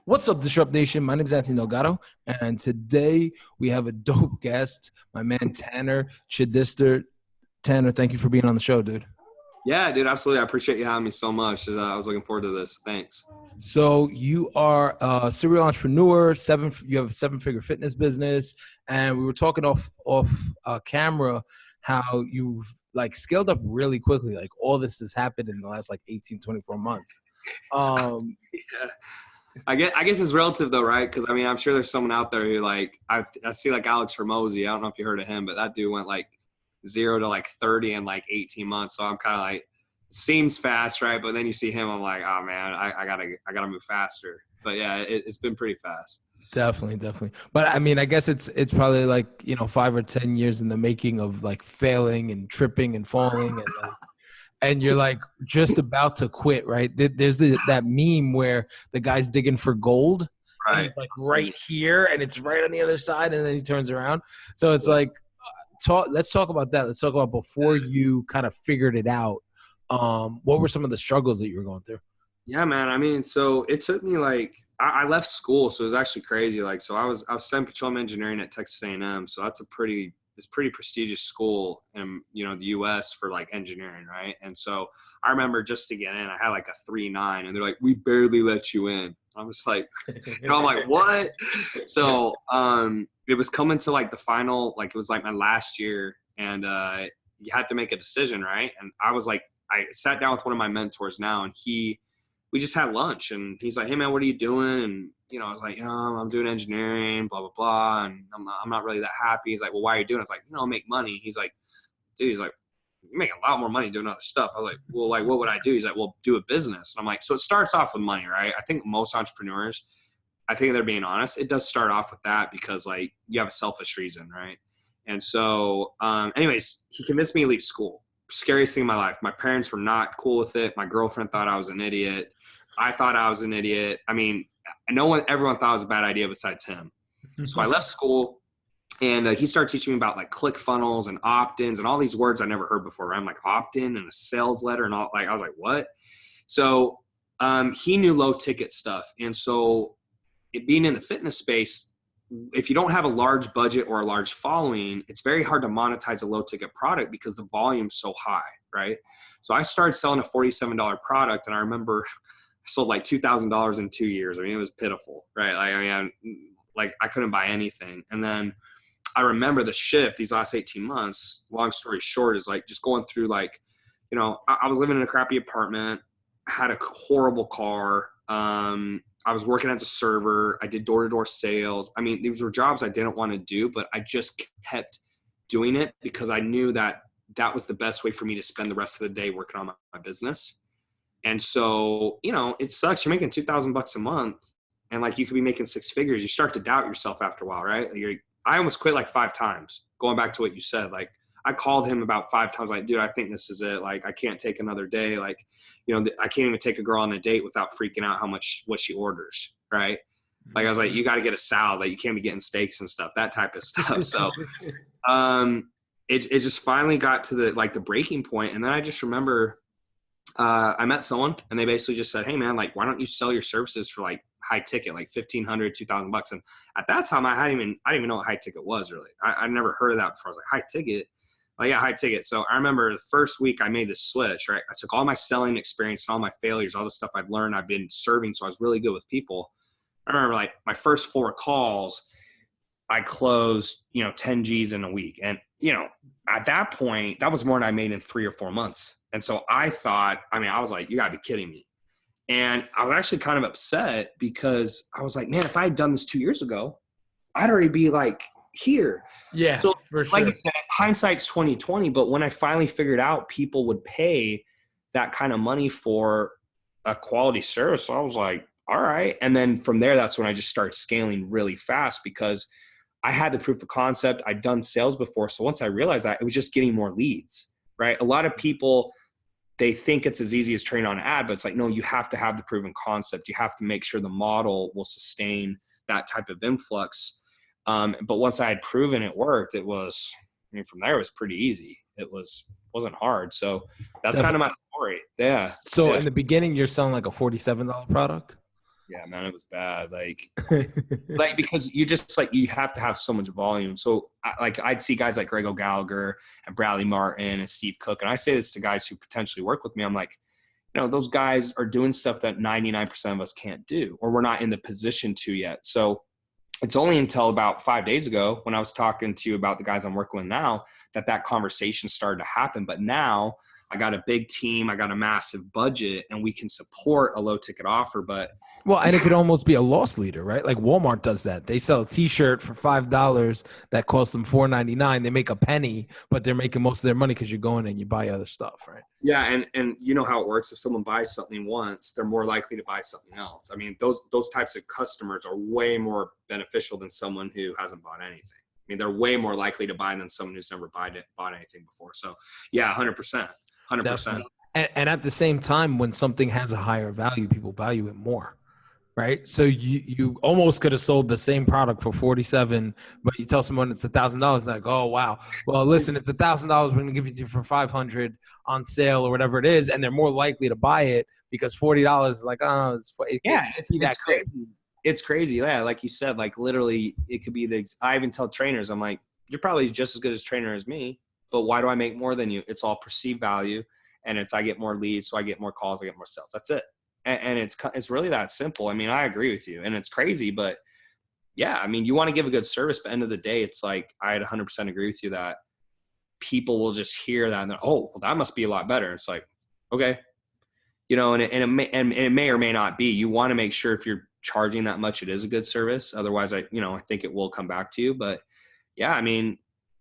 What's up, Disrupt Nation? My name is Anthony Delgado, and today we have a dope guest, my man Tanner Chidester. Tanner, thank you for being on the show, dude. Yeah, dude, absolutely. I appreciate you having me so much. I was looking forward to this. Thanks. So you are a serial entrepreneur. You have a seven-figure fitness business, and we were talking off camera how you've scaled up really quickly. Like all this has happened in the last 18, 24 months. Yeah. I guess it's relative though, right? Because I mean, I'm sure there's someone out there who I see Alex Hormozy. I don't know if you heard of him, but that dude went 0 to 30 in 18 months. So I'm kind of seems fast, right? But then you see him, I'm like, oh man, I gotta move faster. But yeah, it's been pretty fast. Definitely. But I mean, I guess it's probably 5 or 10 years in the making of failing and tripping and falling and you're just about to quit, right? There's that meme where the guy's digging for gold, right? And he's right here, and it's right on the other side, and then he turns around. So it's let's talk about that. Let's talk about before you kind of figured it out. What were some of the struggles that you were going through? Yeah, man. I mean, so it took me I left school, so it was actually crazy. So I was studying petroleum engineering at Texas A&M, so that's pretty prestigious school in the U.S. for engineering, right? And so I remember just to get in, I had a 3.9, and they're like, "We barely let you in." I'm just I'm like, what? So it was coming to the final, it was my last year, and you had to make a decision, right? And I sat down with one of my mentors now, and we just had lunch, and he's like, "Hey man, what are you doing?" And I was like, I'm doing engineering, blah, blah, blah. And I'm not really that happy. He's like, well, why are you doing it? I was like, I'll make money. He's like, dude, you make a lot more money doing other stuff. I was like, well, what would I do? He's like, well, do a business. And I'm like, so it starts off with money, right? I think most entrepreneurs, I think they're being honest. It does start off with that because you have a selfish reason, right? And so anyways, he convinced me to leave school. Scariest thing in my life. My parents were not cool with it. My girlfriend thought I was an idiot. I thought I was an idiot. I mean, everyone thought it was a bad idea besides him. So I left school, and he started teaching me about click funnels and opt-ins and all these words I never heard before. Right? I'm opt-in and a sales letter and all. I was like, what? So he knew low ticket stuff. And so it being in the fitness space, if you don't have a large budget or a large following, it's very hard to monetize a low ticket product because the volume's so high, right? So I started selling a $47 product, and I remember I sold $2,000 in 2 years. I mean, it was pitiful, right? I couldn't buy anything. And then I remember the shift these last 18 months, long story short, is just going through I was living in a crappy apartment, had a horrible car. I was working as a server. I did door-to-door sales. I mean, these were jobs I didn't want to do, but I just kept doing it because I knew that was the best way for me to spend the rest of the day working on my business. And so, it sucks. You're making $2,000 a month, and you could be making 6 figures. You start to doubt yourself after a while, right? I almost quit 5 times. Going back to what you said, I called him about 5 times. Dude, I think this is it. I can't take another day. I can't even take a girl on a date without freaking out what she orders, right? I was like, you got to get a salad. You can't be getting steaks and stuff, that type of stuff. So, it just finally got to the breaking point, and then I just remember. I met someone, and they basically just said, hey man, why don't you sell your services for high ticket, $1,500, $2,000? And at that time I didn't even know what high ticket was really. I'd never heard of that before. I was like, high ticket? Yeah, high ticket. So I remember the first week I made this switch, right? I took all my selling experience and all my failures, all the stuff I've learned, I've been serving. So I was really good with people. I remember my first 4 calls, I closed, 10 G's in a week. And, at that point, that was more than I made in 3 or 4 months. And so I thought, I was like, you gotta be kidding me. And I was actually kind of upset because I was like, man, if I had done this 2 years ago, I'd already be here. Yeah. So for sure. I said, hindsight's 2020, but when I finally figured out people would pay that kind of money for a quality service, I was like, all right. And then from there, that's when I just started scaling really fast because I had the proof of concept. I'd done sales before. So once I realized that, it was just getting more leads, right? A lot of people, they think it's as easy as turning on an ad, but it's no, you have to have the proven concept. You have to make sure the model will sustain that type of influx. But once I had proven it worked, from there it was pretty easy. Wasn't hard. So that's kind of my story. Yeah. So in the beginning, you're selling a $47 product? Yeah, man, it was bad. Like because you just like you have to have so much volume. So I'd see guys like Greg O'Gallagher and Bradley Martin and Steve Cook, and I say this to guys who potentially work with me. I'm like, those guys are doing stuff that 99% of us can't do, or we're not in the position to yet. So it's only until about 5 days ago when I was talking to you about the guys I'm working with now that conversation started to happen. But now I got a big team, I got a massive budget, and we can support a low ticket offer. But well, and it could almost be a loss leader, right? Like Walmart does that. They sell a T-shirt for $5 that costs them $4.99. They make a penny, but they're making most of their money because you're going and you buy other stuff, right? yeah, and you know how it works. If someone buys something once, they're more likely to buy something else. I mean, those types of customers are way more beneficial than someone who hasn't bought anything. I mean, they're way more likely to buy than someone who's never bought anything before. So, yeah, 100%. 100%. And at the same time, when something has a higher value, people value it more, right? So you almost could have sold the same product for 47, but you tell someone it's $1,000, they're like, oh wow. Well, listen, it's $1,000. We're gonna give it to you for 500 on sale or whatever it is, and they're more likely to buy it because $40 is like, oh, it's crazy. It's crazy. Yeah, like you said, like literally, it could be I even tell trainers, I'm like, you're probably just as good as trainer as me, but why do I make more than you? It's all perceived value, and I get more leads, so I get more calls, I get more sales. That's it. And it's really that simple. I mean, I agree with you, and it's crazy, but yeah, I mean, you want to give a good service, but end of the day, it's like I 100% agree with you that people will just hear that and they're, oh, well, that must be a lot better. It's like, okay, and it may or may not be. You want to make sure if you're charging that much, it is a good service. Otherwise, I think it will come back to you. But yeah, I mean,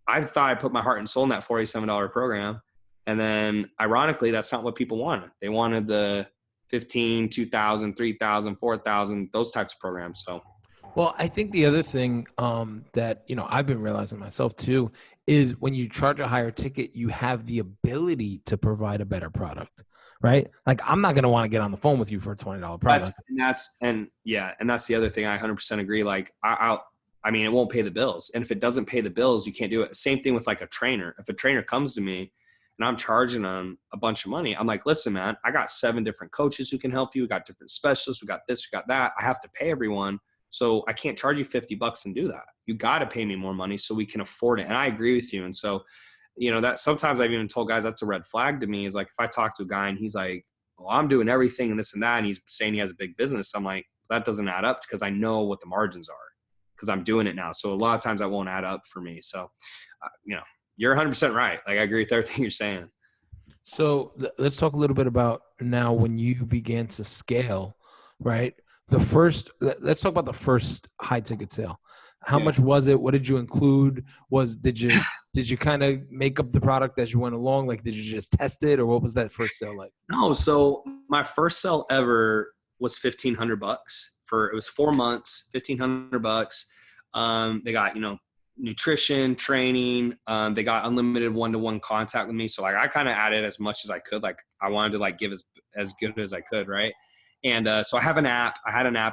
I thought I put my heart and soul in that $47 program, and then ironically, that's not what people wanted. They wanted the 15, 2,000, 3,000, 4,000, those types of programs. So, well, I think the other thing that I've been realizing myself too is when you charge a higher ticket, you have the ability to provide a better product, right? Like I'm not going to want to get on the phone with you for a $20 product. That's the other thing. I 100% agree. Like I mean, it won't pay the bills, and if it doesn't pay the bills, you can't do it. Same thing with like a trainer. If a trainer comes to me and I'm charging them a bunch of money, I'm like, listen, man, I got 7 different coaches who can help you. We got different specialists. We got this, we got that. I have to pay everyone. So I can't charge you $50 and do that. You got to pay me more money so we can afford it. And I agree with you. And so, that sometimes I've even told guys that's a red flag to me is like, if I talk to a guy and he's like, well, I'm doing everything and this and that, and he's saying he has a big business, I'm like, that doesn't add up because I know what the margins are because I'm doing it now. So a lot of times that won't add up for me. So, you're 100% right. Like I agree with everything you're saying. So let's talk a little bit about now when you began to scale, right? Let's talk about the first high ticket sale. How much was it? What did you include? Did you kind of make up the product as you went along? Like, did you just test it, or what was that first sale like? No. So my first sale ever was $1,500 it was 4 months, $1,500. They got, nutrition, training. They got unlimited one-to-one contact with me. So like I kind of added as much as I could. Like I wanted to like give as good as I could. Right. And so I had an app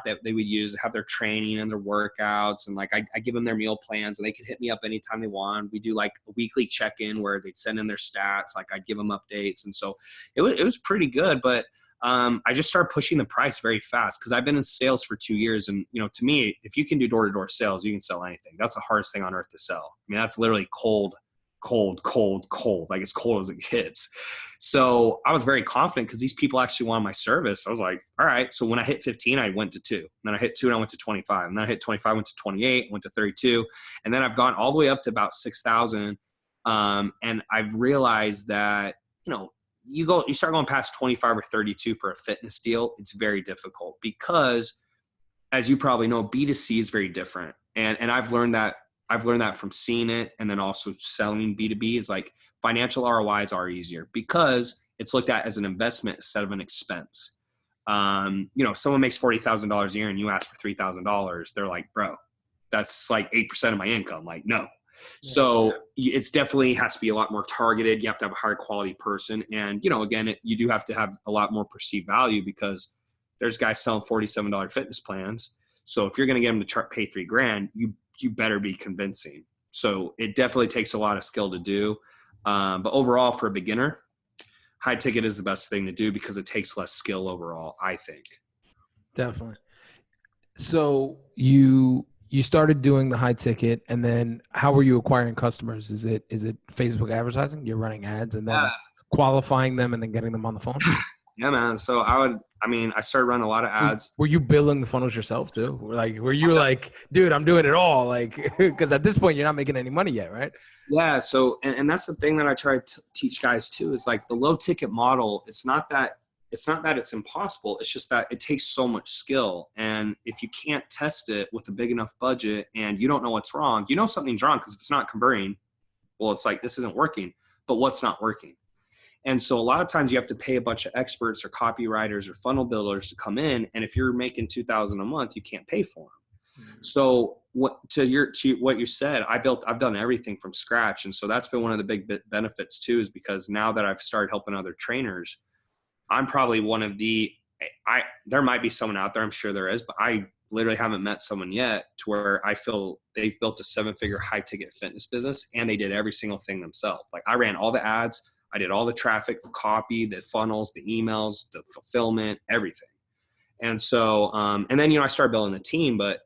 that they would use to have their training and their workouts. And like, I give them their meal plans and they could hit me up anytime they want. We do like a weekly check-in where they'd send in their stats. Like I'd give them updates. And so it was pretty good, but I just started pushing the price very fast because I've been in sales for 2 years. And, to me, if you can do door-to-door sales, you can sell anything. That's the hardest thing on earth to sell. I mean, that's literally cold, like as cold as it gets. So I was very confident because these people actually wanted my service. I was like, all right. So when I hit 15, I went to 2. And then I hit 2 and I went to 25. And then I hit 25, went to 28, went to 32. And then I've gone all the way up to about 6,000. And I've realized that, you start going past 25 or 32 for a fitness deal, it's very difficult because, as you probably know, B2C is very different. And I've learned that from seeing it, and then also selling B2B is like financial ROIs are easier because it's looked at as an investment instead of an expense. If someone makes $40,000 a year and you ask for $3,000, they're like, bro, that's like 8% of my income. Like, no. So it's definitely has to be a lot more targeted. You have to have a higher quality person. And, again, you do have to have a lot more perceived value because there's guys selling $47 fitness plans. So if you're going to get them to pay $3,000, you better be convincing. So it definitely takes a lot of skill to do. But overall, for a beginner, high ticket is the best thing to do because it takes less skill overall, I think. Definitely. So you started doing the high ticket, and then how were you acquiring customers? Is it Facebook advertising? You're running ads and Yeah, then qualifying them and then getting them on the phone? yeah, man. So I started running a lot of ads. Were you building the funnels yourself too? Were you like, dude, I'm doing it all? Like, because at this point you're not making any money yet, right? Yeah. So, and that's the thing that I try to teach guys too, is like the low ticket model. It's not that it's impossible. It's just that it takes so much skill. And if you can't test it with a big enough budget and you don't know what's wrong, you know something's wrong, because if it's not converting, well, it's like, this isn't working, but what's not working? And so a lot of times you have to pay a bunch of experts or copywriters or funnel builders to come in. And if you're making 2,000 a month, you can't pay for them. So what what you said, I've done everything from scratch. And so that's been one of the big benefits too, is because now that I've started helping other trainers, I'm probably one of there might be someone out there, I'm sure there is, but I literally haven't met someone yet to where I feel they've built a 7-figure high ticket fitness business and they did every single thing themselves. Like, I ran all the ads, I did all the traffic, the copy, the funnels, the emails, the fulfillment, everything. And so, and then, I started building a team, but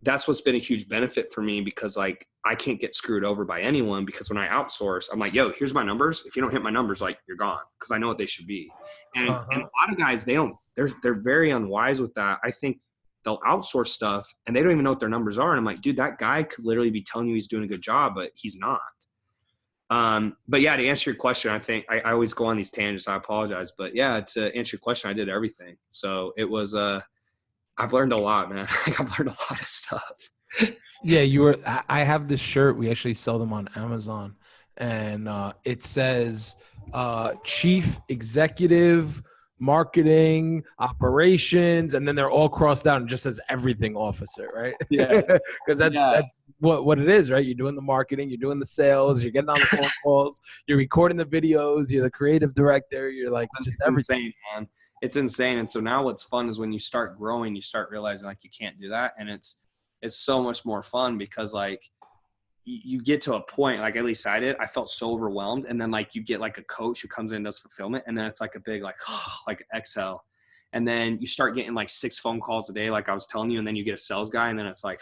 that's what's been a huge benefit for me, because like, I can't get screwed over by anyone, because when I outsource, I'm like, yo, here's my numbers. If you don't hit my numbers, like, you're gone, because I know what they should be. And a lot of guys, they're very unwise with that. I think they'll outsource stuff and they don't even know what their numbers are. And I'm like, dude, that guy could literally be telling you he's doing a good job, but he's not. But yeah, to answer your question, I think I always go on these tangents. I apologize, but yeah, to answer your question, I did everything. So it was, I've learned a lot, man. I've learned a lot of stuff. Yeah, I have this shirt. We actually sell them on Amazon, and it says Chief Executive Marketing Operations, and then they're all crossed out and just says Everything Officer, right? Yeah. Because that's what it is, right? You're doing the marketing, you're doing the sales, you're getting on the phone calls, you're recording the videos, you're the creative director, you're like just everything. Insane, man. It's insane. And so now what's fun is when you start growing, you start realizing like you can't do that. And it's so much more fun, because like you get to a point, like at least I did, I felt so overwhelmed. And then like you get like a coach who comes in and does fulfillment. And then it's like a big, like, like exhale. And then you start getting like 6 phone calls a day, like I was telling you. And then you get a sales guy and then it's like,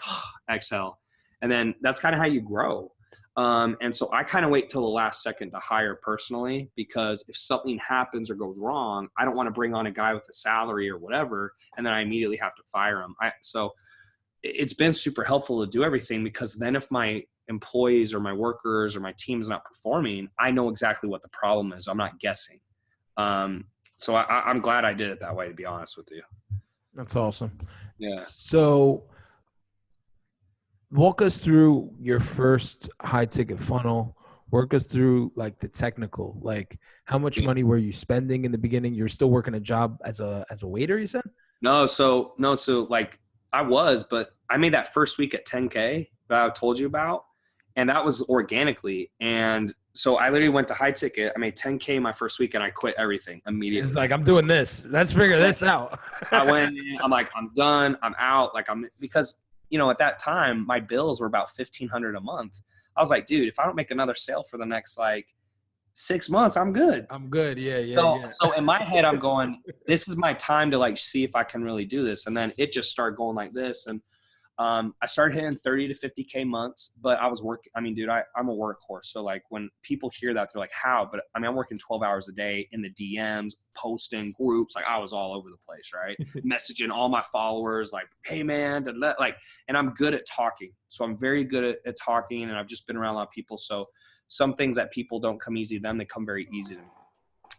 exhale. And then that's kind of how you grow. And so I kind of wait till the last second to hire personally, because if something happens or goes wrong, I don't want to bring on a guy with a salary or whatever, and then I immediately have to fire him. So it's been super helpful to do everything, because then if my employees or my workers or my team's not performing, I know exactly what the problem is. I'm not guessing. So I'm glad I did it that way, to be honest with you. That's awesome. Yeah. So walk us through your first high ticket funnel. Work us through like the technical, like how much money were you spending in the beginning? You're still working a job as a waiter, you said? No, so like but I made that first week at 10K that I told you about, and that was organically. And so I literally went to high ticket. I made 10K my first week and I quit everything immediately. It's like, I'm doing this. Let's figure this out. I went in, I'm like, I'm done. I'm out. Like because at that time my bills were about $1,500 a month. I was like, dude, if I don't make another sale for the next like 6 months, I'm good. I'm good. Yeah. So in my head, I'm going, this is my time to like see if I can really do this. And then it just started going like this. And I started hitting 30 to 50K months, but I was working. I mean, dude, I'm a workhorse. So like when people hear that, they're like, how? But I mean, I'm working 12 hours a day in the DMs, posting groups. Like I was all over the place, right? Messaging all my followers, like, hey man, and I'm good at talking. So I'm very good at talking, and I've just been around a lot of people. So some things that people don't come easy to them, they come very easy to me.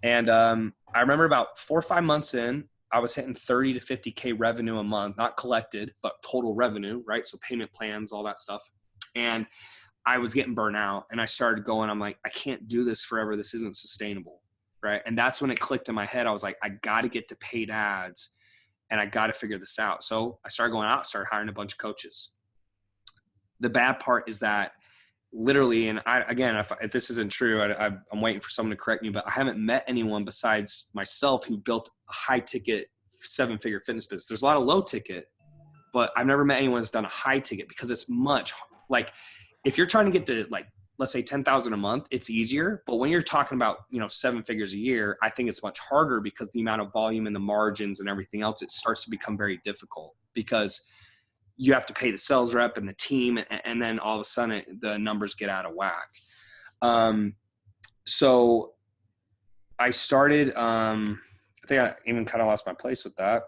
And I remember about 4 or 5 months in, I was hitting 30 to 50K revenue a month, not collected, but total revenue, right? So payment plans, all that stuff. And I was getting burnt out, and I started going, I'm like, I can't do this forever. This isn't sustainable, right? And that's when it clicked in my head. I was like, I got to get to paid ads, and I got to figure this out. So I started going out, started hiring a bunch of coaches. The bad part is that literally, and if this isn't true, I'm waiting for someone to correct me, but I haven't met anyone besides myself who built a high ticket 7-figure fitness business. There's a lot of low ticket, but I've never met anyone that's done a high ticket, because it's much like, if you're trying to get to like, let's say 10,000 a month, it's easier. But when you're talking about, 7 figures a year, I think it's much harder, because the amount of volume and the margins and everything else, it starts to become very difficult. because you have to pay the sales rep and the team. And then all of a sudden the numbers get out of whack. So I started, I think I even kind of lost my place with that.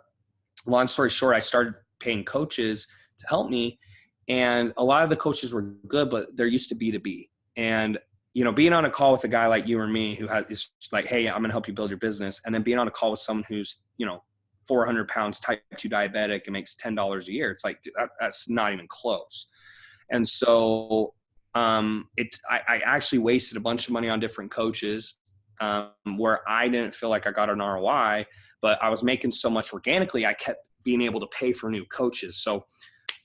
Long story short, I started paying coaches to help me. And a lot of the coaches were good, but they're used to B2B. And, you know, being on a call with a guy like you or me who is like, hey, I'm going to help you build your business. And then being on a call with someone who's, you know, 400 pounds, type 2 diabetic and makes $10 a year. It's like, dude, that's not even close. And so I actually wasted a bunch of money on different coaches where I didn't feel like I got an ROI, but I was making so much organically, I kept being able to pay for new coaches. So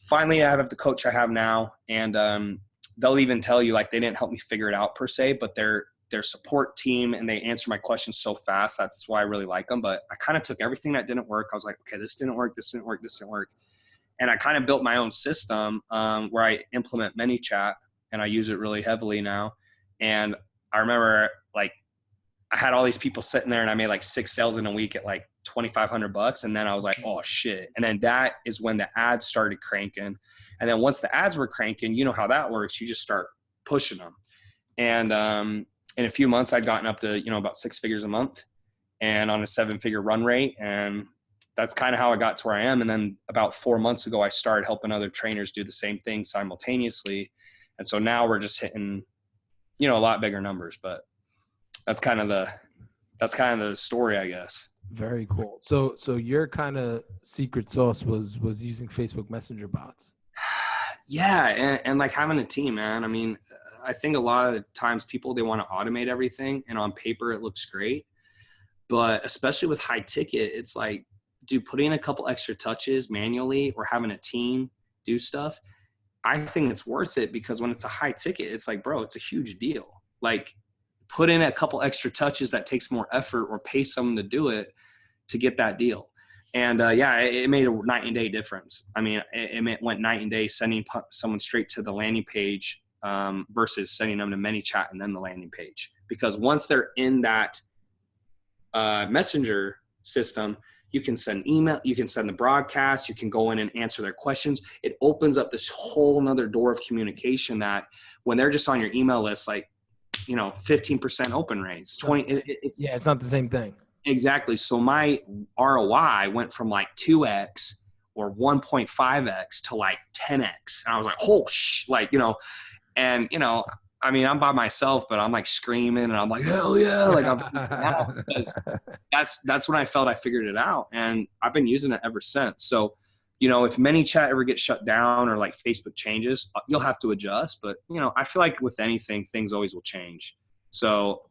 finally I have the coach I have now, and they'll even tell you, like, they didn't help me figure it out per se, but their support team, and they answer my questions so fast. That's why I really like them. But I kind of took everything that didn't work. I was like, okay, this didn't work. This didn't work. This didn't work. And I kind of built my own system where I implement ManyChat, and I use it really heavily now. And I remember, like, I had all these people sitting there, and I made like 6 sales in a week at like $2,500. And then I was like, oh shit. And then that is when the ads started cranking. And then once the ads were cranking, you know how that works. You just start pushing them. And in a few months, I'd gotten up to, you know, about 6 figures a month and on a 7-figure run rate. And that's kind of how I got to where I am. And then about 4 months ago, I started helping other trainers do the same thing simultaneously. And so now we're just hitting, you know, a lot bigger numbers, but that's kind of the story, I guess. Very cool. So your kind of secret sauce was using Facebook Messenger bots. Yeah. And like having a team, man. I mean, I think a lot of the times people, they want to automate everything, and on paper it looks great, but especially with high ticket, it's like, dude, putting a couple extra touches manually or having a team do stuff, I think it's worth it, because when it's a high ticket, it's like, bro, it's a huge deal. Like, put in a couple extra touches that takes more effort, or pay someone to do it to get that deal. And yeah, it made a night and day difference. I mean, it went night and day sending someone straight to the landing page versus sending them to ManyChat and then the landing page. Because once they're in that messenger system, you can send email, you can send the broadcast, you can go in and answer their questions. It opens up this whole nother door of communication that when they're just on your email list, like, you know, 15% open rates, 20. It's not the same thing. Exactly. So my ROI went from like 2x or 1.5x to like 10x. And I was like, oh, like, you know, and, you know, I mean, I'm by myself, but I'm like screaming and I'm like, hell yeah. Like, that's when I felt I figured it out. And I've been using it ever since. So, you know, if ManyChat ever gets shut down or like Facebook changes, you'll have to adjust. But, you know, I feel like with anything, things always will change. So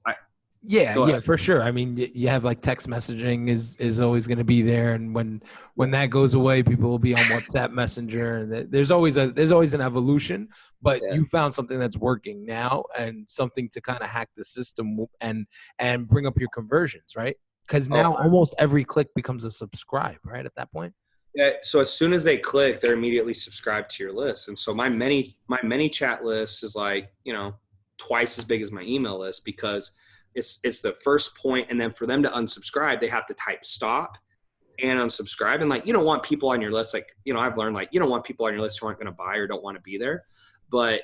yeah, for sure. I mean, you have like text messaging is always going to be there. And when that goes away, people will be on WhatsApp Messenger, and there's always an evolution, but you found something that's working now, and something to kind of hack the system and bring up your conversions, right? Because now almost every click becomes a subscribe, right? At that point. Yeah. So as soon as they click, they're immediately subscribed to your list. And so my ManyChat list is like, you know, twice as big as my email list, because it's the first point. And then for them to unsubscribe, they have to type stop and unsubscribe. And like, you don't want people on your list. Like, you know, I've learned, like, you don't want people on your list who aren't going to buy or don't want to be there. But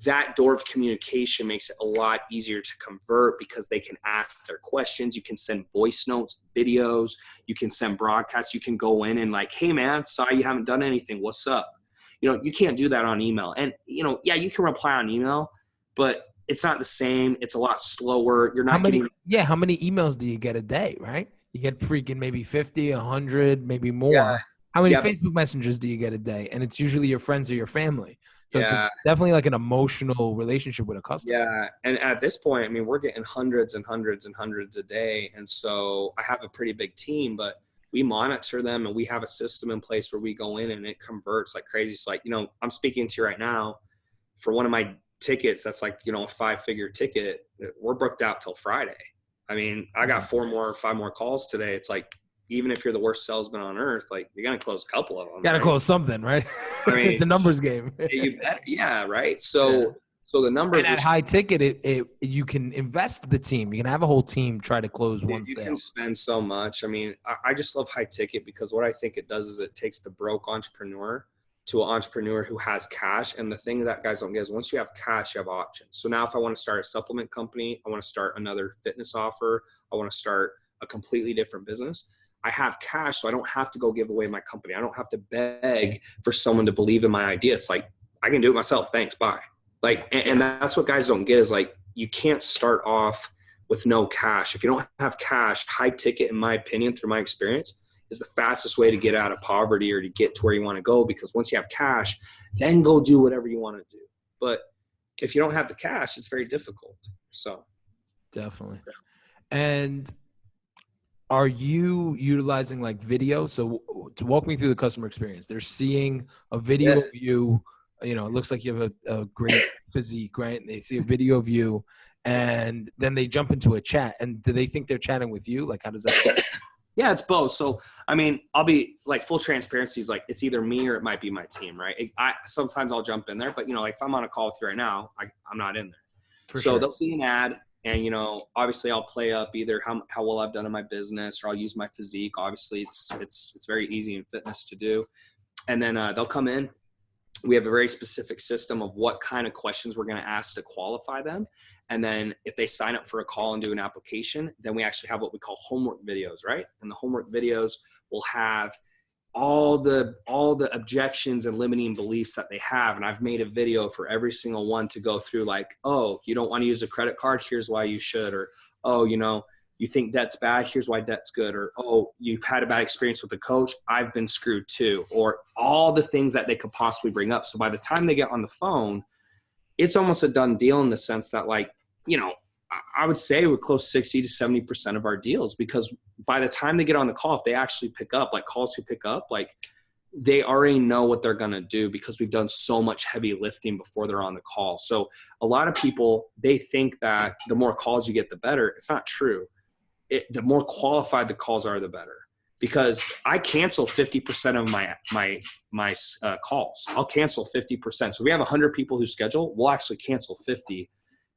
that door of communication makes it a lot easier to convert, because they can ask their questions. You can send voice notes, videos, you can send broadcasts. You can go in and like, hey man, sorry you haven't done anything. What's up? You know, you can't do that on email. And, you know, yeah, you can reply on email, but it's not the same. It's a lot slower. You're not getting. Yeah. How many emails do you get a day, right? You get freaking maybe 50, 100, maybe more. Yeah. How many Facebook messengers do you get a day? And it's usually your friends or your family. So Yeah. it's definitely like an emotional relationship with a customer. Yeah. And at this point, I mean, we're getting hundreds and hundreds and hundreds a day. And so I have a pretty big team, but we monitor them, and we have a system in place where we go in and it converts like crazy. So like, you know, I'm speaking to you right now for one of my tickets. That's like, you know, a 5-figure ticket. We're booked out till Friday. I mean, I got 5 more calls today. It's like, even if you're the worst salesman on earth, like, you're going to close a couple of them. Got to close something, right? I mean, it's a numbers game. You better, yeah. Right. So, So the numbers And at high ticket, you can invest the team. You can have a whole team try to close one you sale. can spend so much. I mean, I just love high ticket because what I think it does is it takes the broke entrepreneur to an entrepreneur who has cash. And the thing that guys don't get is once you have cash, you have options. So now if I want to start a supplement company, I want to start another fitness offer, I want to start a completely different business, I have cash, so I don't have to go give away my company. I don't have to beg for someone to believe in my idea. It's like, I can do it myself. Thanks. Bye. Like, and that's what guys don't get is like, you can't start off with no cash. If you don't have cash, high ticket, in my opinion, through my experience, is the fastest way to get out of poverty or to get to where you want to go. Because once you have cash, then go do whatever you want to do. But if you don't have the cash, it's very difficult. So definitely. And are you utilizing like video? So to walk me through the customer experience, they're seeing a video of you, you know, it looks like you have a great physique, right? And they see a video of you and then they jump into a chat. And do they think they're chatting with you? Like, how does that work? Yeah, it's both. So, I mean, I'll be like full transparency is like, it's either me or it might be my team, right? Sometimes I'll jump in there, but you know, like if I'm on a call with you right now, I'm not in there. So they'll see an ad and, you know, obviously I'll play up either how well I've done in my business or I'll use my physique. Obviously it's very easy in fitness to do. And then they'll come in. We have a very specific system of what kind of questions we're going to ask to qualify them. And then if they sign up for a call and do an application, then we actually have what we call homework videos, right? And the homework videos will have all the objections and limiting beliefs that they have. And I've made a video for every single one to go through like, oh, you don't want to use a credit card? Here's why you should. Or, oh, you know, you think debt's bad? Here's why debt's good. Or, oh, you've had a bad experience with a coach? I've been screwed too. Or all the things that they could possibly bring up. So by the time they get on the phone, it's almost a done deal in the sense that like, you know, I would say we're close 60 to 70% of our deals, because by the time they get on the call, if they actually pick up, like calls who pick up, like they already know what they're going to do because we've done so much heavy lifting before they're on the call. So a lot of people, they think that the more calls you get, the better. It's not true. The more qualified the calls are, the better, because I cancel 50% of my calls. I'll cancel 50%. So we have 100 people who schedule, we'll actually cancel 50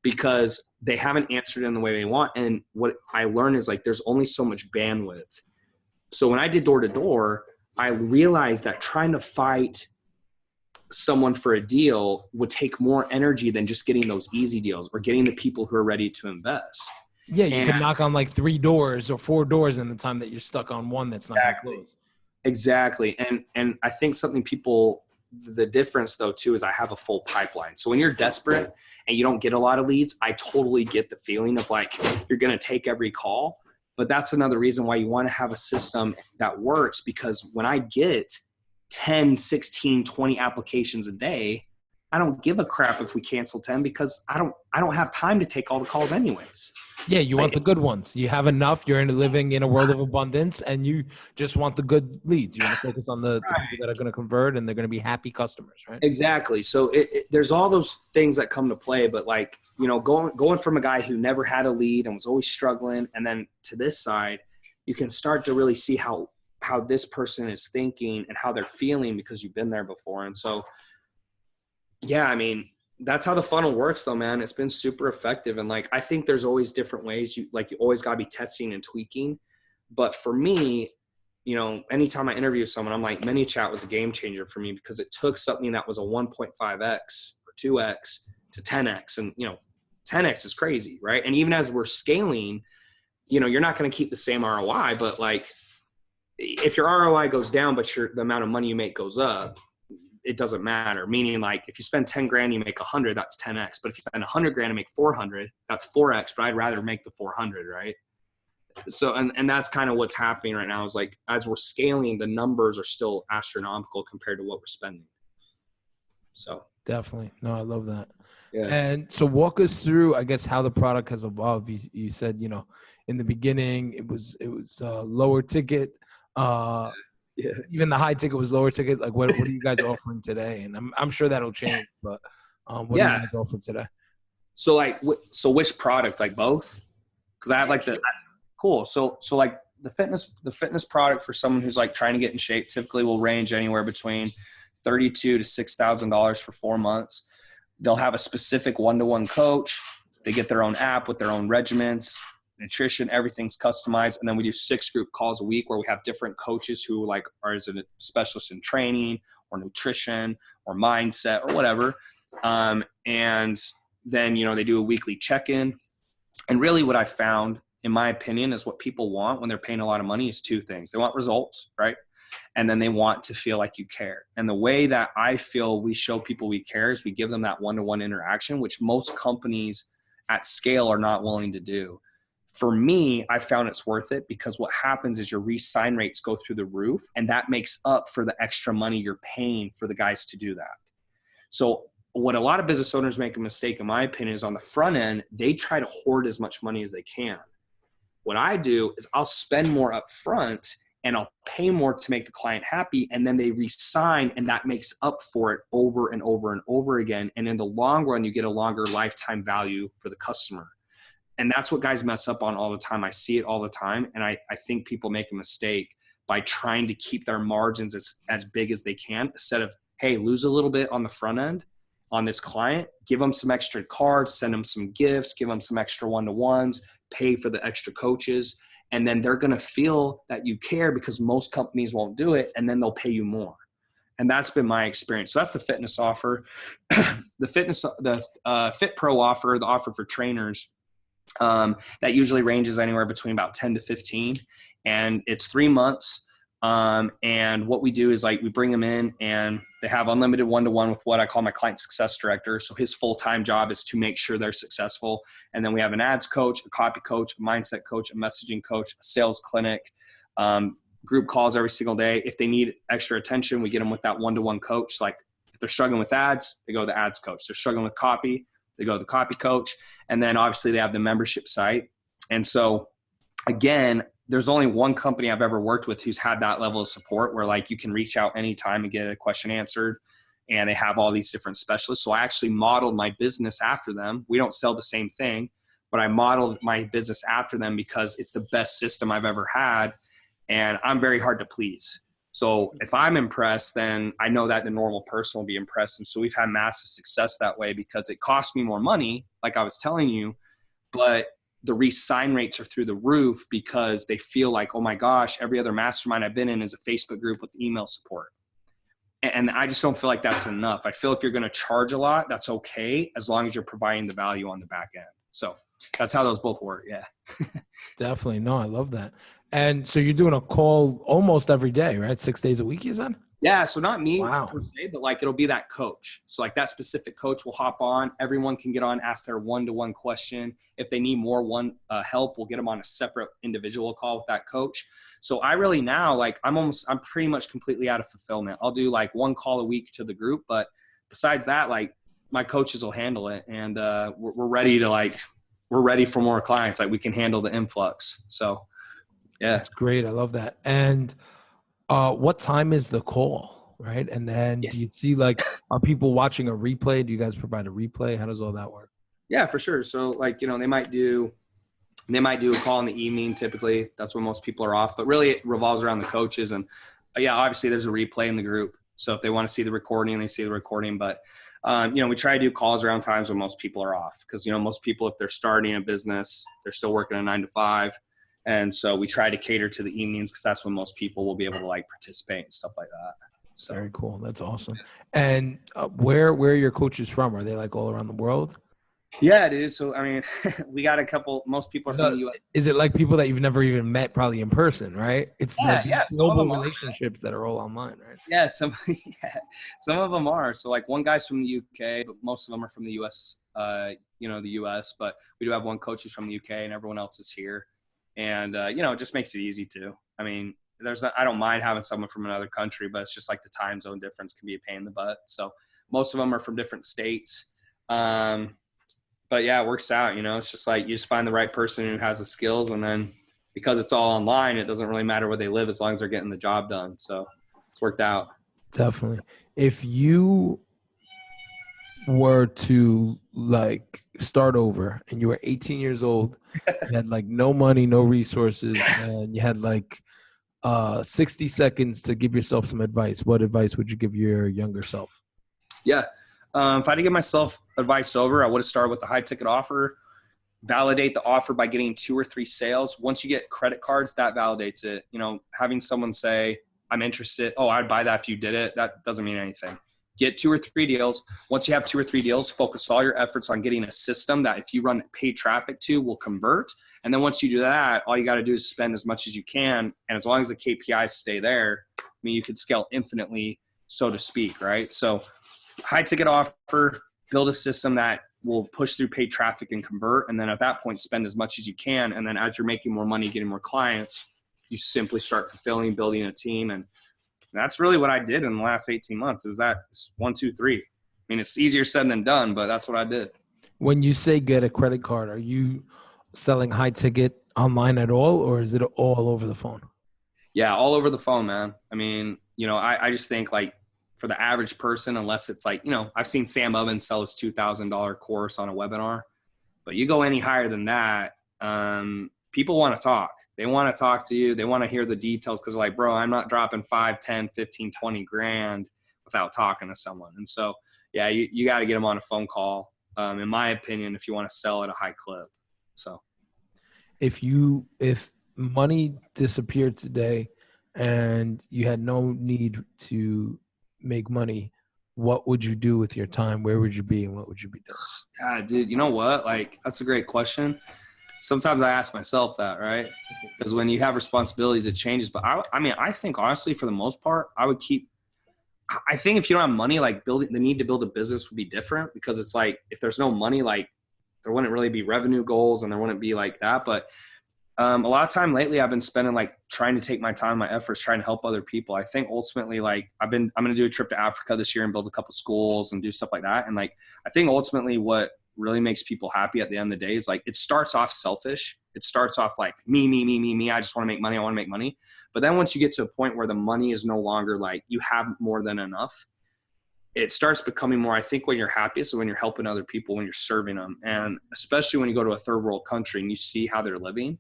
because they haven't answered in the way they want. And what I learned is like, there's only so much bandwidth. So when I did door to door, I realized that trying to fight someone for a deal would take more energy than just getting those easy deals or getting the people who are ready to invest. Yeah, you can knock on like 3 doors or 4 doors in the time that you're stuck on one that's not going to close. Exactly. And I think the difference though too is I have a full pipeline. So when you're desperate and you don't get a lot of leads, I totally get the feeling of like you're going to take every call. But that's another reason why you want to have a system that works, because when I get 10, 16, 20 applications a day, I don't give a crap if we cancel 10 because I don't have time to take all the calls anyways. Yeah, you want the good ones. You have enough. You're living in a world of abundance, and you just want the good leads. You want to focus on the people that are going to convert, and they're going to be happy customers, right? Exactly. So there's all those things that come to play, but like, you know, going from a guy who never had a lead and was always struggling, and then to this side, you can start to really see how this person is thinking and how they're feeling because you've been there before. And so, yeah, I mean, that's how the funnel works though, man. It's been super effective. And like, I think there's always different ways you always gotta be testing and tweaking. But for me, you know, anytime I interview someone, I'm like, ManyChat was a game changer for me because it took something that was a 1.5x or 2x to 10x. And, you know, 10x is crazy, right? And even as we're scaling, you know, you're not going to keep the same ROI, but like if your ROI goes down, but the amount of money you make goes up, it doesn't matter. Meaning like if you spend 10 grand, you make 100, that's 10x. But if you spend 100 grand and make 400, that's 4x, but I'd rather make the 400, right? So, and that's kind of what's happening right now is like, as we're scaling, the numbers are still astronomical compared to what we're spending. So definitely. No, I love that. Yeah. And so walk us through, I guess, how the product has evolved. You said, you know, in the beginning it was lower ticket. Yeah. Even the high ticket was lower ticket. Like what are you guys offering today? And I'm sure that'll change, but what do you guys offer today? So like, so which product, like both? Cause I have like cool. So like the fitness product for someone who's like trying to get in shape typically will range anywhere between $32,000 to $6,000 for 4 months. they'll have a specific one-to-one coach. They get their own app with their own regimens, nutrition, everything's customized. And then we do 6 group calls a week where we have different coaches who like are as a specialist in training or nutrition or mindset or whatever. And then, they do a weekly check-in. And really what I found, in my opinion, is what people want when they're paying a lot of money is 2 things. They want results, right? And then they want to feel like you care. And the way that I feel we show people we care is we give them that one-to-one interaction, which most companies at scale are not willing to do. For me, I found it's worth it because what happens is your re-sign rates go through the roof, and that makes up for the extra money you're paying for the guys to do that. So what a lot of business owners make a mistake, in my opinion, is on the front end, they try to hoard as much money as they can. What I do is I'll spend more up front and I'll pay more to make the client happy, and then they re-sign, and that makes up for it over and over and over again. And in the long run, you get a longer lifetime value for the customer. And that's what guys mess up on all the time. I see it all the time. And I think people make a mistake by trying to keep their margins as big as they can, instead of, hey, lose a little bit on the front end on this client, give them some extra cards, send them some gifts, give them some extra one-to-ones, pay for the extra coaches. And then they're going to feel that you care because most companies won't do it. And then they'll pay you more. And that's been my experience. So that's the fitness offer. The Fit Pro offer, the offer for trainers, that usually ranges anywhere between about 10 to 15. And it's 3 months. And what we do is like we bring them in and they have unlimited one-to-one with what I call my client success director. So his full-time job is to make sure they're successful. And then we have an ads coach, a copy coach, a mindset coach, a messaging coach, a sales clinic, group calls every single day. If they need extra attention, we get them with that one-to-one coach. Like if they're struggling with ads, they go to the ads coach. They're struggling with copy, they go to the copy coach. And then obviously they have the membership site. And so again, there's only one company I've ever worked with who's had that level of support where like you can reach out anytime and get a question answered, and they have all these different specialists. So I actually modeled my business after them. We don't sell the same thing, but I modeled my business after them because it's the best system I've ever had. And I'm very hard to please. So if I'm impressed, then I know that the normal person will be impressed. And so we've had massive success that way because it costs me more money, like I was telling you, but the re-sign rates are through the roof because they feel like, oh my gosh, every other mastermind I've been in is a Facebook group with email support. And I just don't feel like that's enough. I feel if you're going to charge a lot, that's okay, as long as you're providing the value on the back end. So that's how those both work. Yeah. Definitely. No, I love that. And so you're doing a call almost every day, right? 6 days a week, you said? Yeah, so not me Wow. per se, but like it'll be that coach. So like that specific coach will hop on. Everyone can get on, ask their one-to-one question. If they need more help, we'll get them on a separate individual call with that coach. So I really now, like I'm pretty much completely out of fulfillment. I'll do like 1 call a week to the group, but besides that, like my coaches will handle it, and we're ready to we're ready for more clients. Like we can handle the influx. So yeah, that's great. I love that. And what time is the call, right? And then do you see are people watching a replay? Do you guys provide a replay? How does all that work? Yeah, for sure. So they might do a call in the evening. Typically that's when most people are off, but really it revolves around the coaches. And obviously there's a replay in the group. So if they want to see the recording, they see the recording, but we try to do calls around times when most people are off. Cause most people, if they're starting a business, they're still working a 9 to 5. And so we try to cater to the evenings because that's when most people will be able to participate and stuff like that. So very cool. That's awesome. And where are your coaches from? Are they all around the world? Yeah, dude. So, I mean, we got a couple, most people are from the U.S. Is it like people that you've never even met probably in person, right? It's global relationships that are all online, right? Yeah, some of them are. So one guy's from the U.K., but most of them are from the U.S., the U.S., but we do have one coach who's from the U.K. and everyone else is here. And, it just makes it easy too. I mean, I don't mind having someone from another country, but it's just the time zone difference can be a pain in the butt. So most of them are from different states. But yeah, it works out, it's just you just find the right person who has the skills. And then because it's all online, it doesn't really matter where they live as long as they're getting the job done. So it's worked out. Definitely. If you were to start over and you were 18 years old, you had no money, no resources, and you had 60 seconds to give yourself some advice, what advice would you give your younger self? Yeah. If I had to give myself advice over, I would have started with the high ticket offer. Validate the offer by getting 2 or 3 sales. Once you get credit cards, that validates it. You know, having someone say, I'm interested. Oh, I'd buy that if you did it. That doesn't mean anything. Get 2 or 3 deals. Once you have 2 or 3 deals, focus all your efforts on getting a system that if you run paid traffic to will convert. And then once you do that, all you got to do is spend as much as you can. And as long as the KPIs stay there, I mean, you could scale infinitely, so to speak, right? So high ticket offer, build a system that will push through paid traffic and convert. And then at that point, spend as much as you can. And then as you're making more money, getting more clients, you simply start fulfilling, building a team. And that's really what I did in the last 18 months. It was that 1, 2, 3. I mean, it's easier said than done, but that's what I did. When you say get a credit card, are you selling high ticket online at all, or is it all over the phone? Yeah, all over the phone, man. I mean, you know, I just think like for the average person, unless it's like, you know, I've seen Sam Ovens sell his $2,000 course on a webinar, but you go any higher than that, people want to talk. They want to talk to you. They want to hear the details because like, bro, I'm not dropping 5, 10, 15, 20 grand without talking to someone. And so, yeah, you got to get them on a phone call, in my opinion, if you want to sell at a high clip. So If money disappeared today and you had no need to make money, what would you do with your time? Where would you be and what would you be doing? Yeah, dude, you know what? Like, that's a great question. Sometimes I ask myself that, right? Because when you have responsibilities, it changes. But I mean, I think honestly, for the most part, I think if you don't have money, like the need to build a business would be different because it's like, if there's no money, like there wouldn't really be revenue goals and there wouldn't be like that. But a lot of time lately, I've been spending like trying to take my time, my efforts, trying to help other people. I think ultimately, like I'm going to do a trip to Africa this year and build a couple schools and do stuff like that. And like, I think ultimately what really makes people happy at the end of the day is like, it starts off selfish. It starts off like me. I just want to make money. I want to make money. But then once you get to a point where the money is no longer like you have more than enough, it starts becoming more, I think when you're happiest is when you're helping other people, when you're serving them. And especially when you go to a third world country and you see how they're living,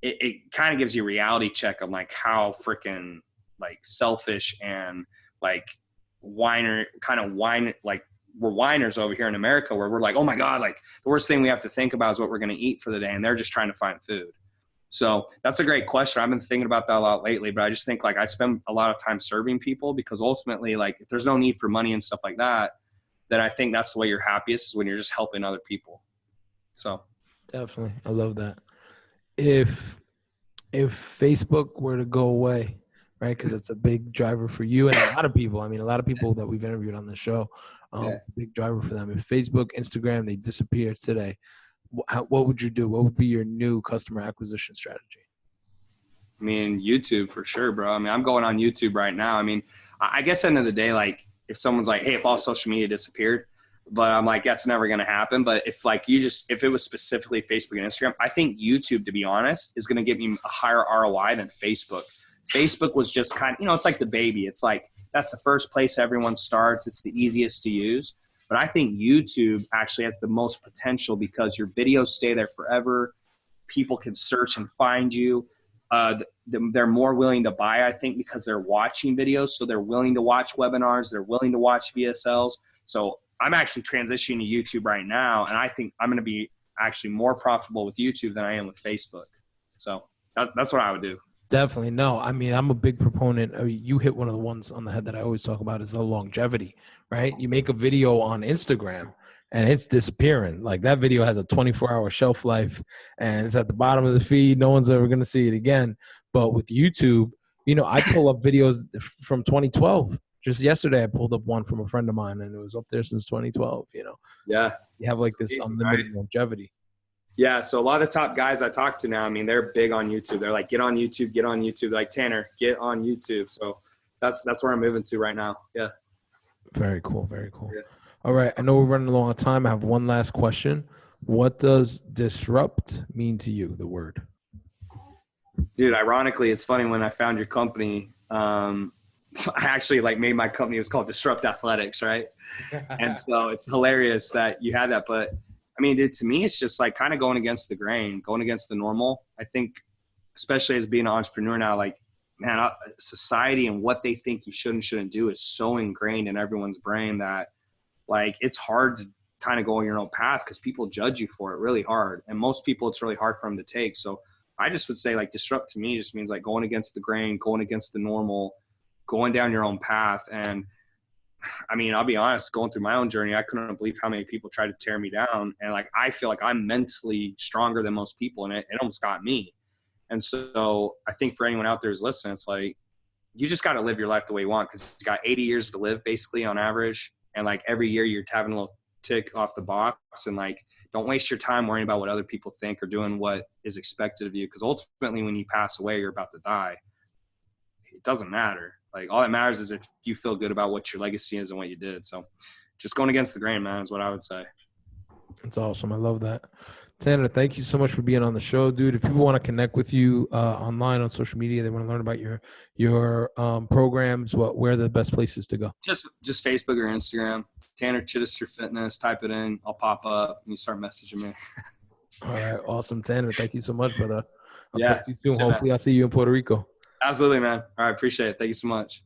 it kind of gives you a reality check of like how freaking like selfish and like like we're whiners over here in America where we're like, oh my God, like the worst thing we have to think about is what we're going to eat for the day. And they're just trying to find food. So that's a great question. I've been thinking about that a lot lately, but I just think like I spend a lot of time serving people because ultimately like if there's no need for money and stuff like that, then I think that's the way you're happiest is when you're just helping other people. So Definitely. I love that. If Facebook were to go away, right? Because it's a big driver for you and a lot of people. I mean, a lot of people that we've interviewed on the show, it's a big driver for them. If Facebook, Instagram, they disappear today, what would you do? What would be your new customer acquisition strategy? I mean, YouTube for sure, bro. I mean, I'm going on YouTube right now. I mean, I guess at the end of the day, like if someone's like, hey, if all social media disappeared, but I'm like, that's never going to happen. But if like if it was specifically Facebook and Instagram, I think YouTube, to be honest, is going to give me a higher ROI than Facebook. Facebook was just kind of, it's like the baby. It's like, that's the first place everyone starts. It's the easiest to use. But I think YouTube actually has the most potential because your videos stay there forever. People can search and find you. They're more willing to buy, I think, because they're watching videos. So they're willing to watch webinars. They're willing to watch VSLs. So I'm actually transitioning to YouTube right now. And I think I'm going to be actually more profitable with YouTube than I am with Facebook. So that's what I would do. Definitely. No, I mean, I'm a big proponent. I mean, you hit one of the ones on the head that I always talk about is the longevity, right? You make a video on Instagram and it's disappearing. Like that video has a 24-hour shelf life and it's at the bottom of the feed. No one's ever going to see it again. But with YouTube, I pull up videos from 2012. Just yesterday, I pulled up one from a friend of mine and it was up there since 2012, Yeah. You have like this unlimited longevity. Yeah, so a lot of the top guys I talk to now, I mean, they're big on YouTube. They're like, get on YouTube, get on YouTube. Like, Tanner, get on YouTube. So that's where I'm moving to right now. Yeah. Very cool. Very cool. Yeah. All right. I know we're running low on time. I have one last question. What does disrupt mean to you, the word? Dude, ironically, it's funny when I found your company, I actually like made my company, it was called Disrupt Athletics, right? And so it's hilarious that you had that, but I mean, dude, to me, it's just like kind of going against the grain, going against the normal. I think, especially as being an entrepreneur now, like, man, society and what they think you should and shouldn't do is so ingrained in everyone's brain that like it's hard to kind of go on your own path because people judge you for it really hard. And most people, it's really hard for them to take. So I just would say like disrupt to me just means like going against the grain, going against the normal, going down your own path. And I mean, I'll be honest, going through my own journey, I couldn't believe how many people tried to tear me down. And like, I feel like I'm mentally stronger than most people, and it almost got me. And so I think for anyone out there who's listening, it's like, you just got to live your life the way you want, because you got 80 years to live basically on average. And like every year you're having a little tick off the box, and like, don't waste your time worrying about what other people think or doing what is expected of you. Because ultimately when you pass away, you're about to die. It doesn't matter. Like all that matters is if you feel good about what your legacy is and what you did. So just going against the grain, man, is what I would say. That's awesome. I love that. Tanner, thank you so much for being on the show, dude. If people want to connect with you online on social media, they want to learn about your programs, where are the best places to go? Just Facebook or Instagram. Tanner Chidester Fitness. Type it in. I'll pop up and you start messaging me. All right. Awesome. Tanner, thank you so much, brother. I'll Yeah. talk to you soon. Hopefully I'll see you in Puerto Rico. Absolutely, man. All right. Appreciate it. Thank you so much.